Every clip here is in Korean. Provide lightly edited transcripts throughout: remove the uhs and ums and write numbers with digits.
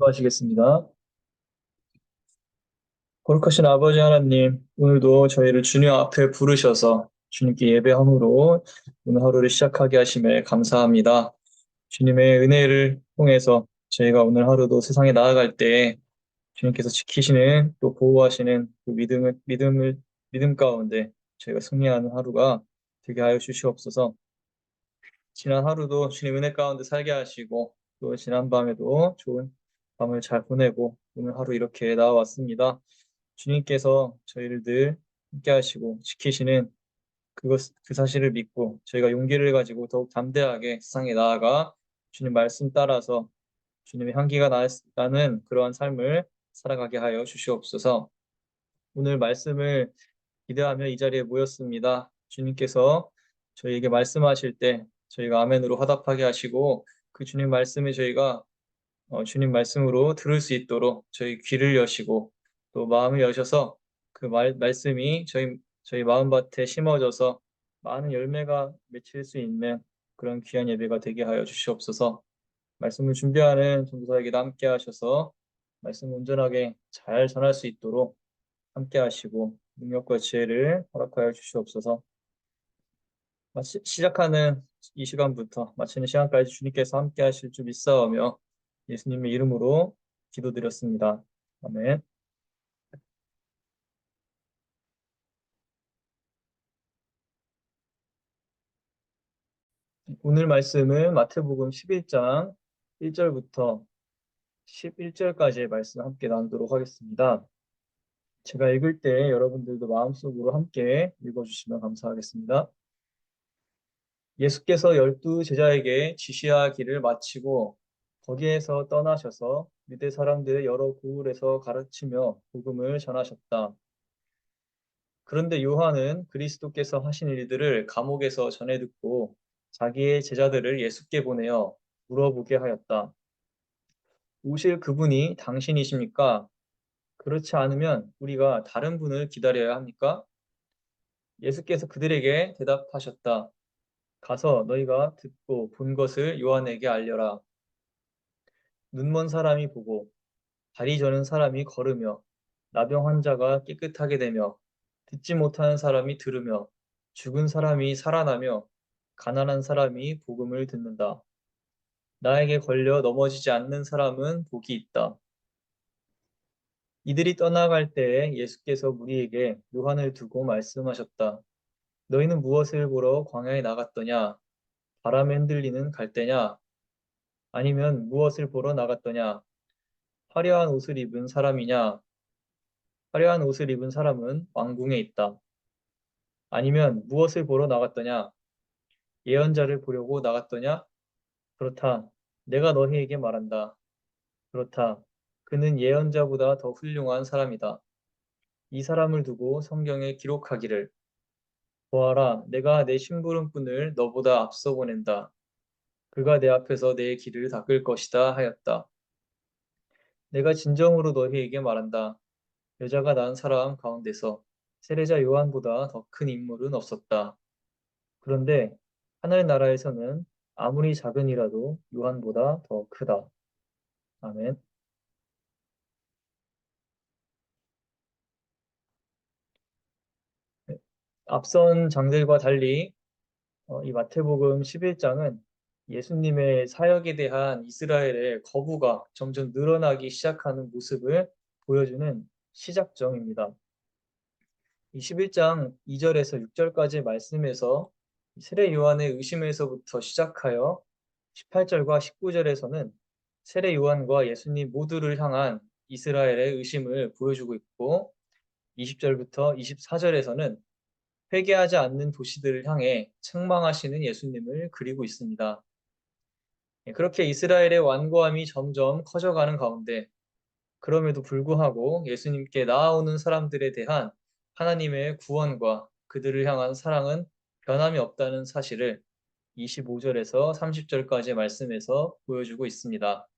하시겠습니다. 거룩하신 아버지 하나님, 오늘도 저희를 주님 앞에 부르셔서 주님께 예배함으로 오늘 하루를 시작하게 하심에 감사합니다. 주님의 은혜를 통해서 저희가 오늘 하루도 세상에 나아갈 때 주님께서 지키시는 또 보호하시는 그 믿음 가운데 저희가 승리하는 하루가 되게 하여 주시옵소서. 지난 하루도 주님 은혜 가운데 살게 하시고 또 지난 밤에도 좋은 밤을 잘 보내고 오늘 하루 이렇게 나와왔습니다. 주님께서 저희를 늘 함께 하시고 지키시는 그 사실을 믿고 저희가 용기를 가지고 더욱 담대하게 세상에 나아가 주님 말씀 따라서 주님의 향기가 나는 그러한 삶을 살아가게 하여 주시옵소서. 오늘 말씀을 기대하며 이 자리에 모였습니다. 주님께서 저희에게 말씀하실 때 저희가 아멘으로 화답하게 하시고 그 주님 말씀에 저희가 주님 말씀으로 들을 수 있도록 저희 귀를 여시고 또 마음을 여셔서 그 말씀이 저희 마음밭에 심어져서 많은 열매가 맺힐 수 있는 그런 귀한 예배가 되게 하여 주시옵소서. 말씀을 준비하는 전도사에게 함께 하셔서 말씀 온전하게 잘 전할 수 있도록 함께 하시고 능력과 지혜를 허락하여 주시옵소서. 시작하는 이 시간부터 마치는 시간까지 주님께서 함께 하실 줄 믿사오며 예수님의 이름으로 기도드렸습니다. 아멘. 오늘 말씀은 마태복음 11장 1절부터 11절까지의 말씀 함께 나누도록 하겠습니다. 제가 읽을 때 여러분들도 마음속으로 함께 읽어주시면 감사하겠습니다. 예수께서 12 제자에게 지시하기를 마치고 거기에서 떠나셔서 유대 사람들의 여러 고을에서 가르치며 복음을 전하셨다. 그런데 요한은 그리스도께서 하신 일들을 감옥에서 전해 듣고 자기의 제자들을 예수께 보내어 물어보게 하였다. 오실 그분이 당신이십니까? 그렇지 않으면 우리가 다른 분을 기다려야 합니까? 예수께서 그들에게 대답하셨다. 가서 너희가 듣고 본 것을 요한에게 알려라. 눈먼 사람이 보고 다리 저는 사람이 걸으며 나병 환자가 깨끗하게 되며 듣지 못하는 사람이 들으며 죽은 사람이 살아나며 가난한 사람이 복음을 듣는다. 나에게 걸려 넘어지지 않는 사람은 복이 있다. 이들이 떠나갈 때에 예수께서 무리에게 요한을 두고 말씀하셨다. 너희는 무엇을 보러 광야에 나갔더냐? 바람에 흔들리는 갈대냐? 아니면 무엇을 보러 나갔더냐? 화려한 옷을 입은 사람이냐? 화려한 옷을 입은 사람은 왕궁에 있다. 아니면 무엇을 보러 나갔더냐? 예언자를 보려고 나갔더냐? 그렇다. 내가 너희에게 말한다. 그렇다. 그는 예언자보다 더 훌륭한 사람이다. 이 사람을 두고 성경에 기록하기를 보아라, 내가 내 심부름꾼을 너보다 앞서 보낸다. 그가 내 앞에서 내 길을 닦을 것이다 하였다. 내가 진정으로 너희에게 말한다. 여자가 낳은 사람 가운데서 세례자 요한보다 더 큰 인물은 없었다. 그런데 하늘나라에서는 아무리 작은이라도 요한보다 더 크다. 아멘. 네. 앞선 장들과 달리 이 마태복음 11장은 예수님의 사역에 대한 이스라엘의 거부가 점점 늘어나기 시작하는 모습을 보여주는 시작점입니다. 이 11장 2절에서 6절까지의 말씀에서 세례 요한의 의심에서부터 시작하여 18절과 19절에서는 세례 요한과 예수님 모두를 향한 이스라엘의 의심을 보여주고 있고 20절부터 24절에서는 회개하지 않는 도시들을 향해 책망하시는 예수님을 그리고 있습니다. 그렇게 이스라엘의 완고함이 점점 커져가는 가운데 그럼에도 불구하고 예수님께 나아오는 사람들에 대한 하나님의 구원과 그들을 향한 사랑은 변함이 없다는 사실을 25절에서 30절까지의 말씀에서 보여주고 있습니다.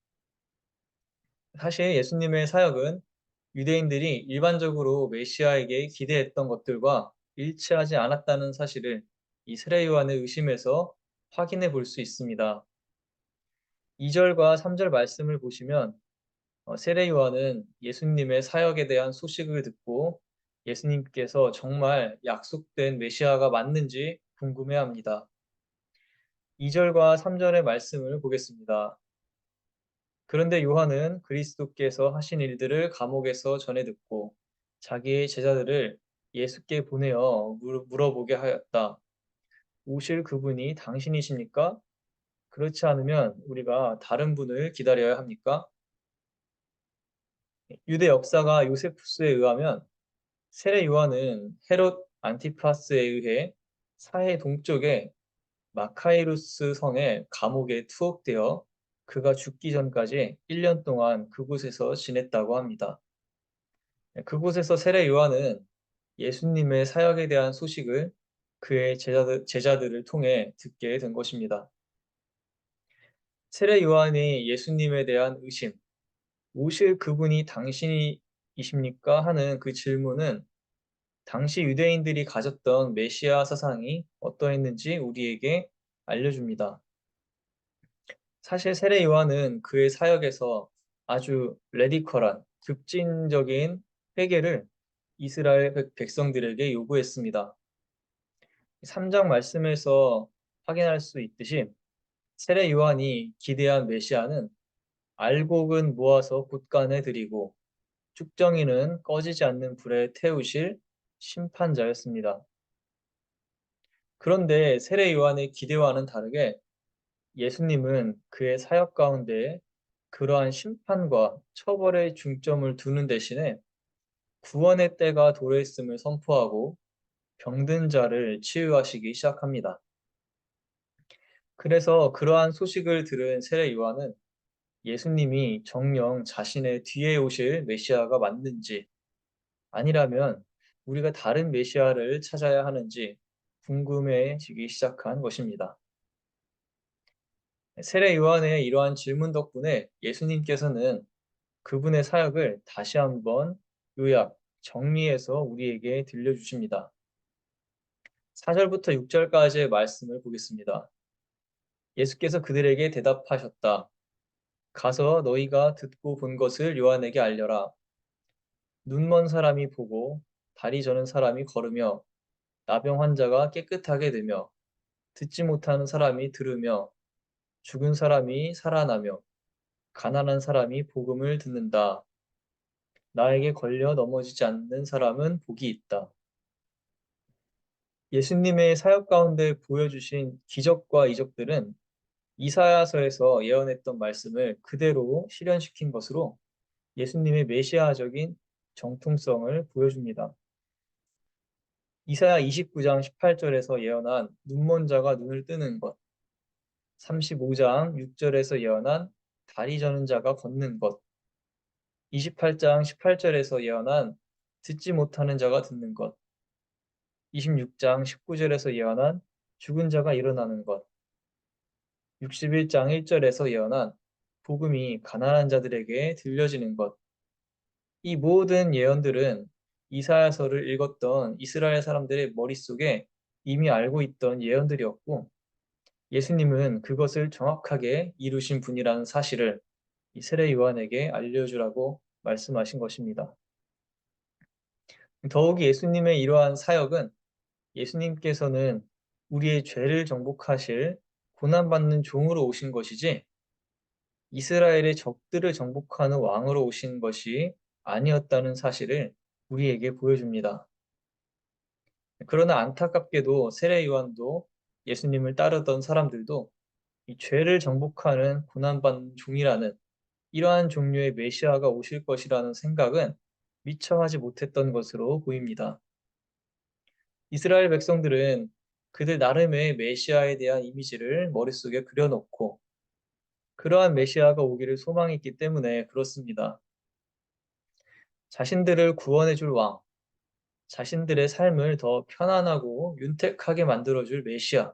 사실 예수님의 사역은 유대인들이 일반적으로 메시아에게 기대했던 것들과 일치하지 않았다는 사실을 이 세례 요한의 의심에서 확인해 볼 수 있습니다. 2절과 3절 말씀을 보시면 세례 요한은 예수님의 사역에 대한 소식을 듣고 예수님께서 정말 약속된 메시아가 맞는지 궁금해합니다. 2절과 3절의 말씀을 보겠습니다. 그런데 요한은 그리스도께서 하신 일들을 감옥에서 전해 듣고 자기의 제자들을 예수께 보내어 물어보게 하였다. 오실 그분이 당신이십니까? 그렇지 않으면 우리가 다른 분을 기다려야 합니까? 유대 역사가 요세푸스에 의하면 세례 요한은 헤롯 안티파스에 의해 사해 동쪽의 마카이루스 성의 감옥에 투옥되어 그가 죽기 전까지 1년 동안 그곳에서 지냈다고 합니다. 그곳에서 세례 요한은 예수님의 사역에 대한 소식을 그의 제자들을 통해 듣게 된 것입니다. 세례 요한이 예수님에 대한 의심, 오실 그분이 당신이십니까? 하는 그 질문은 당시 유대인들이 가졌던 메시아 사상이 어떠했는지 우리에게 알려줍니다. 사실 세례 요한은 그의 사역에서 아주 레디컬한 급진적인 회개를 이스라엘 백성들에게 요구했습니다. 3장 말씀에서 확인할 수 있듯이 세례 요한이 기대한 메시아는 알곡은 모아서 곳간에 들이고 쭉정이는 꺼지지 않는 불에 태우실 심판자였습니다. 그런데 세례 요한의 기대와는 다르게 예수님은 그의 사역 가운데 그러한 심판과 처벌의 중점을 두는 대신에 구원의 때가 도래했음을 선포하고 병든 자를 치유하시기 시작합니다. 그래서 그러한 소식을 들은 세례 요한은 예수님이 정녕 자신의 뒤에 오실 메시아가 맞는지 아니라면 우리가 다른 메시아를 찾아야 하는지 궁금해지기 시작한 것입니다. 세례 요한의 이러한 질문 덕분에 예수님께서는 그분의 사역을 다시 한번 요약, 정리해서 우리에게 들려주십니다. 4절부터 6절까지의 말씀을 보겠습니다. 예수께서 그들에게 대답하셨다. 가서 너희가 듣고 본 것을 요한에게 알려라. 눈먼 사람이 보고 다리 저는 사람이 걸으며 나병 환자가 깨끗하게 되며 듣지 못하는 사람이 들으며 죽은 사람이 살아나며 가난한 사람이 복음을 듣는다. 나에게 걸려 넘어지지 않는 사람은 복이 있다. 예수님의 사역 가운데 보여주신 기적과 이적들은 이사야서에서 예언했던 말씀을 그대로 실현시킨 것으로 예수님의 메시아적인 정통성을 보여줍니다. 이사야 29장 18절에서 예언한 눈먼 자가 눈을 뜨는 것, 35장 6절에서 예언한 다리 저는 자가 걷는 것, 28장 18절에서 예언한 듣지 못하는 자가 듣는 것, 26장 19절에서 예언한 죽은 자가 일어나는 것, 61장 1절에서 예언한 복음이 가난한 자들에게 들려지는 것. 이 모든 예언들은 이사야서를 읽었던 이스라엘 사람들의 머릿속에 이미 알고 있던 예언들이었고 예수님은 그것을 정확하게 이루신 분이라는 사실을 이 세례 요한에게 알려주라고 말씀하신 것입니다. 더욱이 예수님의 이러한 사역은 예수님께서는 우리의 죄를 정복하실 고난받는 종으로 오신 것이지 이스라엘의 적들을 정복하는 왕으로 오신 것이 아니었다는 사실을 우리에게 보여줍니다. 그러나 안타깝게도 세례 요한도 예수님을 따르던 사람들도 이 죄를 정복하는 고난받는 종이라는 이러한 종류의 메시아가 오실 것이라는 생각은 미처 하지 못했던 것으로 보입니다. 이스라엘 백성들은 그들 나름의 메시아에 대한 이미지를 머릿속에 그려놓고 그러한 메시아가 오기를 소망했기 때문에 그렇습니다. 자신들을 구원해 줄 왕, 자신들의 삶을 더 편안하고 윤택하게 만들어줄 메시아,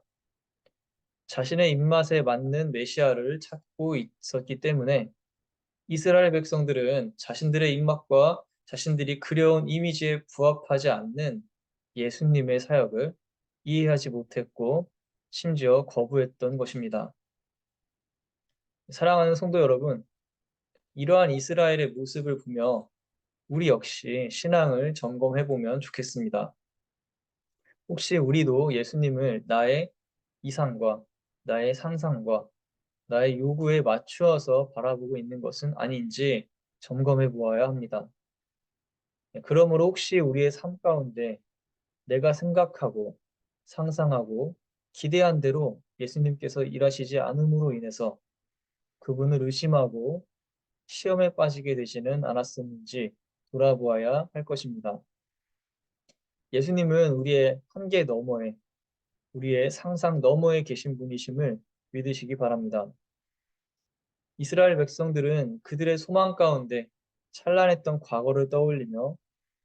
자신의 입맛에 맞는 메시아를 찾고 있었기 때문에 이스라엘 백성들은 자신들의 입맛과 자신들이 그려온 이미지에 부합하지 않는 예수님의 사역을 이해하지 못했고 심지어 거부했던 것입니다. 사랑하는 성도 여러분, 이러한 이스라엘의 모습을 보며 우리 역시 신앙을 점검해 보면 좋겠습니다. 혹시 우리도 예수님을 나의 이상과 나의 상상과 나의 요구에 맞추어서 바라보고 있는 것은 아닌지 점검해 보아야 합니다. 그러므로 혹시 우리의 삶 가운데 내가 생각하고 상상하고 기대한 대로 예수님께서 일하시지 않음으로 인해서 그분을 의심하고 시험에 빠지게 되지는 않았었는지 돌아보아야 할 것입니다. 예수님은 우리의 한계 너머에, 우리의 상상 너머에 계신 분이심을 믿으시기 바랍니다. 이스라엘 백성들은 그들의 소망 가운데 찬란했던 과거를 떠올리며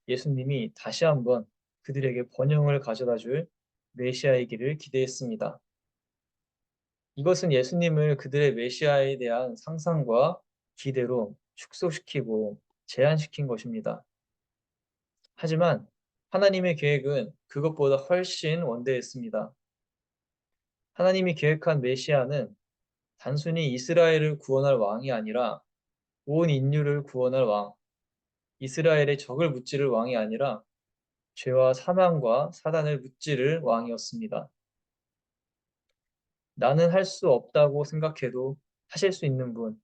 예수님이 다시 한번 그들에게 번영을 가져다 줄 메시아이기를 기대했습니다. 이것은 예수님을 그들의 메시아에 대한 상상과 기대로 축소시키고 제한시킨 것입니다. 하지만 하나님의 계획은 그것보다 훨씬 원대했습니다. 하나님이 계획한 메시아는 단순히 이스라엘을 구원할 왕이 아니라 온 인류를 구원할 왕, 이스라엘의 적을 무찌를 왕이 아니라 죄와 사망과 사단을 무찌를 왕이었습니다. 나는 할 수 없다고 생각해도 하실 수 있는 분,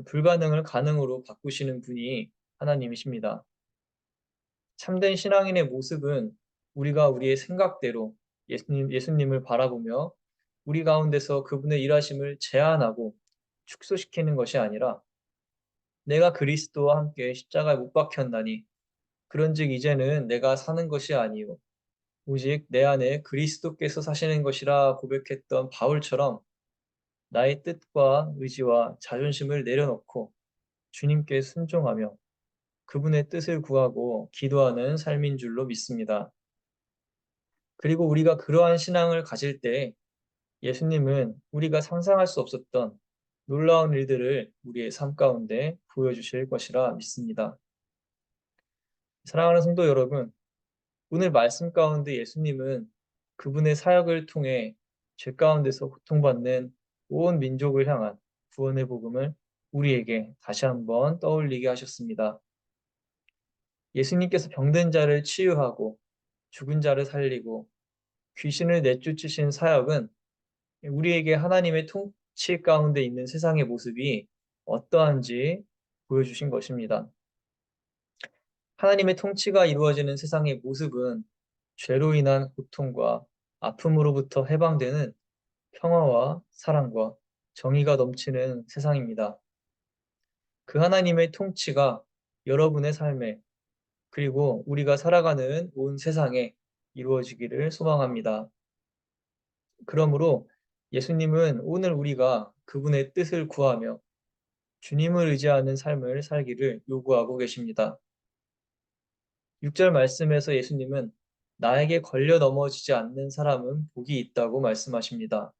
불가능을 가능으로 바꾸시는 분이 하나님이십니다. 참된 신앙인의 모습은 우리가 우리의 생각대로 예수님을 바라보며 우리 가운데서 그분의 일하심을 제한하고 축소시키는 것이 아니라 내가 그리스도와 함께 십자가에 못 박혔나니 그런즉 이제는 내가 사는 것이 아니요 오직 내 안에 그리스도께서 사시는 것이라 고백했던 바울처럼 나의 뜻과 의지와 자존심을 내려놓고 주님께 순종하며 그분의 뜻을 구하고 기도하는 삶인 줄로 믿습니다. 그리고 우리가 그러한 신앙을 가질 때 예수님은 우리가 상상할 수 없었던 놀라운 일들을 우리의 삶 가운데 보여주실 것이라 믿습니다. 사랑하는 성도 여러분, 오늘 말씀 가운데 예수님은 그분의 사역을 통해 죄 가운데서 고통받는 온 민족을 향한 구원의 복음을 우리에게 다시 한번 떠올리게 하셨습니다. 예수님께서 병든 자를 치유하고 죽은 자를 살리고 귀신을 내쫓으신 사역은 우리에게 하나님의 통치 가운데 있는 세상의 모습이 어떠한지 보여주신 것입니다. 하나님의 통치가 이루어지는 세상의 모습은 죄로 인한 고통과 아픔으로부터 해방되는 평화와 사랑과 정의가 넘치는 세상입니다. 그 하나님의 통치가 여러분의 삶에 그리고 우리가 살아가는 온 세상에 이루어지기를 소망합니다. 그러므로 예수님은 오늘 우리가 그분의 뜻을 구하며 주님을 의지하는 삶을 살기를 요구하고 계십니다. 6절 말씀에서 예수님은 나에게 걸려 넘어지지 않는 사람은 복이 있다고 말씀하십니다.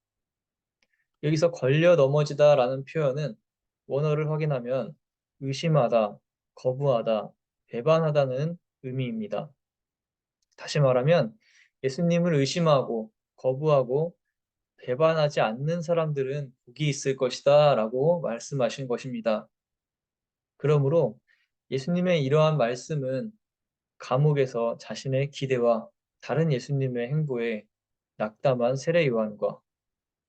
여기서 걸려 넘어지다라는 표현은 원어를 확인하면 의심하다, 거부하다, 배반하다는 의미입니다. 다시 말하면 예수님을 의심하고 거부하고 배반하지 않는 사람들은 복이 있을 것이다 라고 말씀하신 것입니다. 그러므로 예수님의 이러한 말씀은 감옥에서 자신의 기대와 다른 예수님의 행보에 낙담한 세례 요한과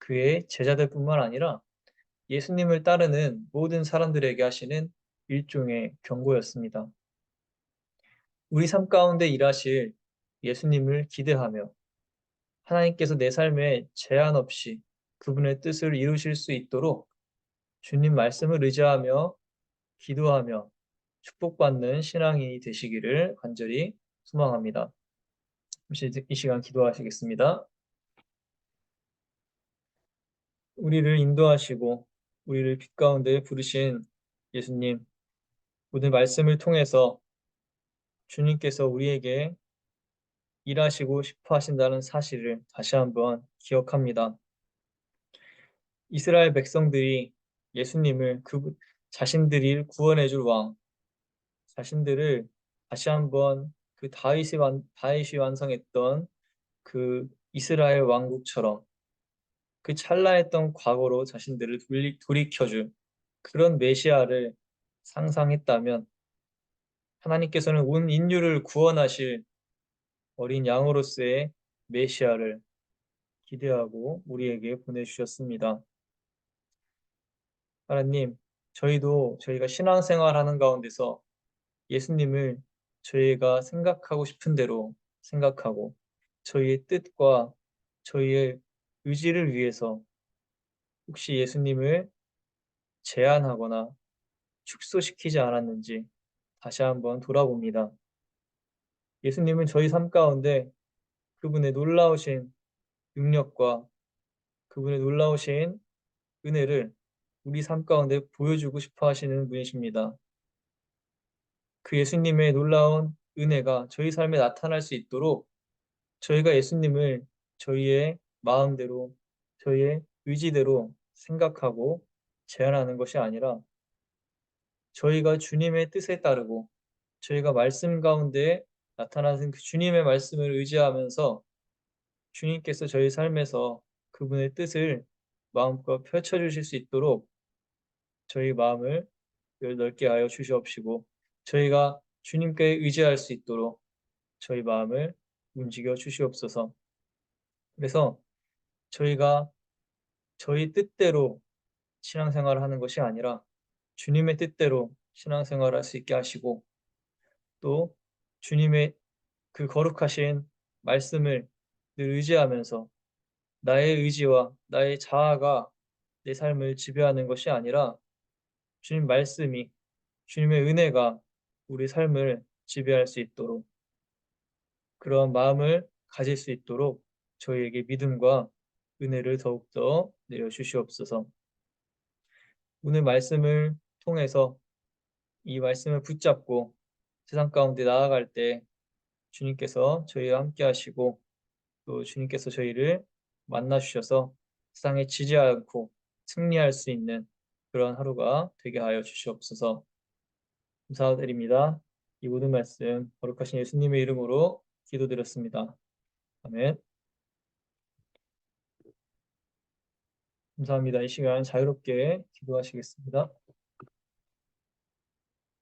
그의 제자들뿐만 아니라 예수님을 따르는 모든 사람들에게 하시는 일종의 경고였습니다. 우리 삶 가운데 일하실 예수님을 기대하며 하나님께서 내 삶에 제한 없이 그분의 뜻을 이루실 수 있도록 주님 말씀을 의지하며 기도하며 축복받는 신앙인이 되시기를 간절히 소망합니다. 혹시 이 시간 기도하시겠습니다. 우리를 인도하시고 우리를 빛 가운데 부르신 예수님, 오늘 말씀을 통해서 주님께서 우리에게 일하시고 싶어 하신다는 사실을 다시 한번 기억합니다. 이스라엘 백성들이 예수님을 자신들이 구원해 줄 왕, 자신들을 다시 한번 그 다윗이 완성했던 그 이스라엘 왕국처럼 그 찰나했던 과거로 자신들을 돌이켜줄 그런 메시아를 상상했다면 하나님께서는 온 인류를 구원하실 어린 양으로서의 메시아를 기대하고 우리에게 보내주셨습니다. 하나님, 저희가 신앙생활하는 가운데서 예수님을 저희가 생각하고 싶은 대로 생각하고 저희의 뜻과 저희의 의지를 위해서 혹시 예수님을 제한하거나 축소시키지 않았는지 다시 한번 돌아봅니다. 예수님은 저희 삶 가운데 그분의 놀라우신 능력과 그분의 놀라우신 은혜를 우리 삶 가운데 보여주고 싶어 하시는 분이십니다. 그 예수님의 놀라운 은혜가 저희 삶에 나타날 수 있도록 저희가 예수님을 저희의 마음대로, 저희의 의지대로 생각하고 제안하는 것이 아니라 저희가 주님의 뜻에 따르고 저희가 말씀 가운데 나타나는 그 주님의 말씀을 의지하면서 주님께서 저희 삶에서 그분의 뜻을 마음껏 펼쳐주실 수 있도록 저희 마음을 넓게 하여 주시옵시고 저희가 주님께 의지할 수 있도록 저희 마음을 움직여 주시옵소서. 그래서 저희가 저희 뜻대로 신앙생활을 하는 것이 아니라 주님의 뜻대로 신앙생활을 할 수 있게 하시고 또 주님의 그 거룩하신 말씀을 늘 의지하면서 나의 의지와 나의 자아가 내 삶을 지배하는 것이 아니라 주님 말씀이 주님의 은혜가 우리 삶을 지배할 수 있도록 그러한 마음을 가질 수 있도록 저희에게 믿음과 은혜를 더욱더 내려주시옵소서. 오늘 말씀을 통해서 이 말씀을 붙잡고 세상 가운데 나아갈 때 주님께서 저희와 함께 하시고 또 주님께서 저희를 만나 주셔서 세상에 지지 않고 승리할 수 있는 그런 하루가 되게 하여 주시옵소서. 감사드립니다. 이 모든 말씀 거룩하신 예수님의 이름으로 기도드렸습니다. 아멘. 감사합니다. 이 시간 자유롭게 기도하시겠습니다.